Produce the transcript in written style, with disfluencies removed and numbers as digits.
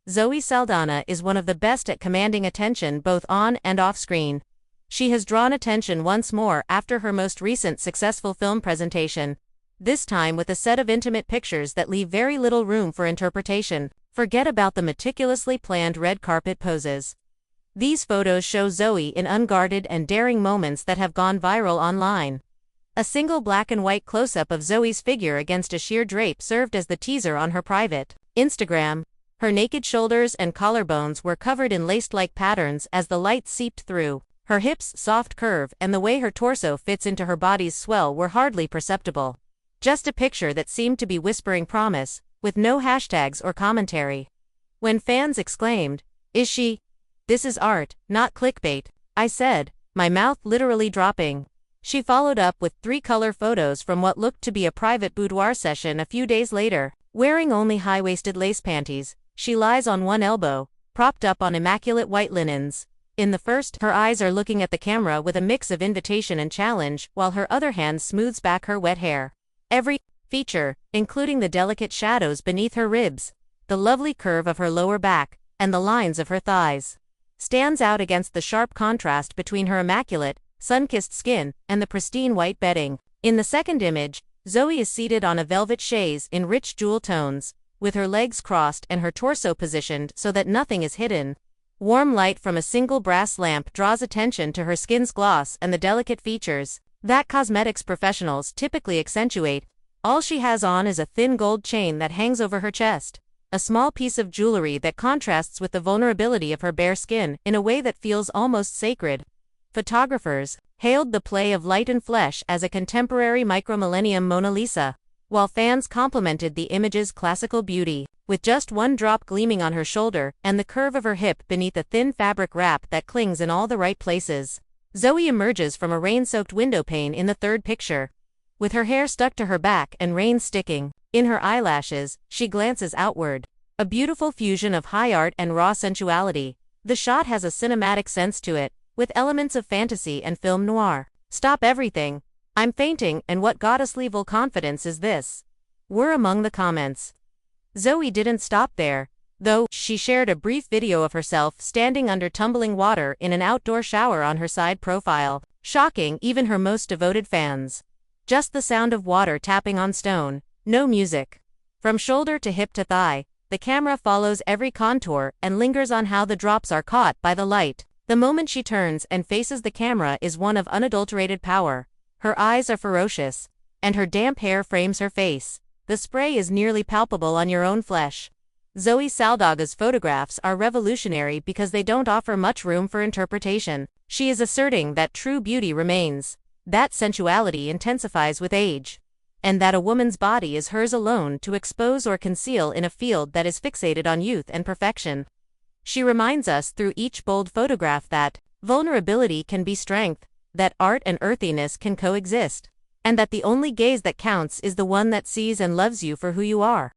ZoeSaldana is one of the best at commanding attention both on and off screen. She has drawn attention once more after her most recent successful film presentation, this time with a set of intimate pictures that leave very little room for interpretation. Forget about the meticulously planned red carpet poses. These photos show Zoe in unguarded and daring moments that have gone viral online. A single black and white close-up of Zoe's figure against a sheer drape served as the teaser on her private Instagram. Her naked shoulders and collarbones were covered in lace-like patterns as the light seeped through. Her hips' soft curve and the way her torso fits into her body's swell were hardly perceptible. Just a picture that seemed to be whispering promise, with no hashtags or commentary. When fans exclaimed, "Is she? This is art, not clickbait," I said, my mouth literally dropping. She followed up with 3 color photos from what looked to be a private boudoir session a few days later. Wearing only high-waisted lace panties, she lies on one elbow, propped up on immaculate white linens. In the first, her eyes are looking at the camera with a mix of invitation and challenge, while her other hand smooths back her wet hair. Every feature, including the delicate shadows beneath her ribs, the lovely curve of her lower back, and the lines of her thighs, stands out against the sharp contrast between her immaculate, sun-kissed skin and the pristine white bedding. In the second image, Zoe is seated on a velvet chaise in rich jewel tones, with her legs crossed and her torso positioned so that nothing is hidden. Warm light from a single brass lamp draws attention to her skin's gloss and the delicate features that cosmetics professionals typically accentuate. All she has on is a thin gold chain that hangs over her chest, a small piece of jewelry that contrasts with the vulnerability of her bare skin in a way that feels almost sacred. Photographers hailed the play of light and flesh as a contemporary micro-millennium Mona Lisa, while fans complimented the image's classical beauty, with just one drop gleaming on her shoulder and the curve of her hip beneath a thin fabric wrap that clings in all the right places. Zoe emerges from a rain-soaked windowpane in the third picture. With her hair stuck to her back and rain sticking in her eyelashes, she glances outward. A beautiful fusion of high art and raw sensuality. The shot has a cinematic sense to it, with elements of fantasy and film noir. "Stop everything. I'm fainting, and what goddess-level confidence is this?" were among the comments. Zoe didn't stop there, though. She shared a brief video of herself standing under tumbling water in an outdoor shower on her side profile, shocking even her most devoted fans. Just the sound of water tapping on stone, no music. From shoulder to hip to thigh, the camera follows every contour and lingers on how the drops are caught by the light. The moment she turns and faces the camera is one of unadulterated power. Her eyes are ferocious, and her damp hair frames her face. The spray is nearly palpable on your own flesh. ZoeSaldana's photographs are revolutionary because they don't offer much room for interpretation. She is asserting that true beauty remains, that sensuality intensifies with age, and that a woman's body is hers alone to expose or conceal in a field that is fixated on youth and perfection. She reminds us through each bold photograph that vulnerability can be strength, that art and earthiness can coexist, and that the only gaze that counts is the one that sees and loves you for who you are.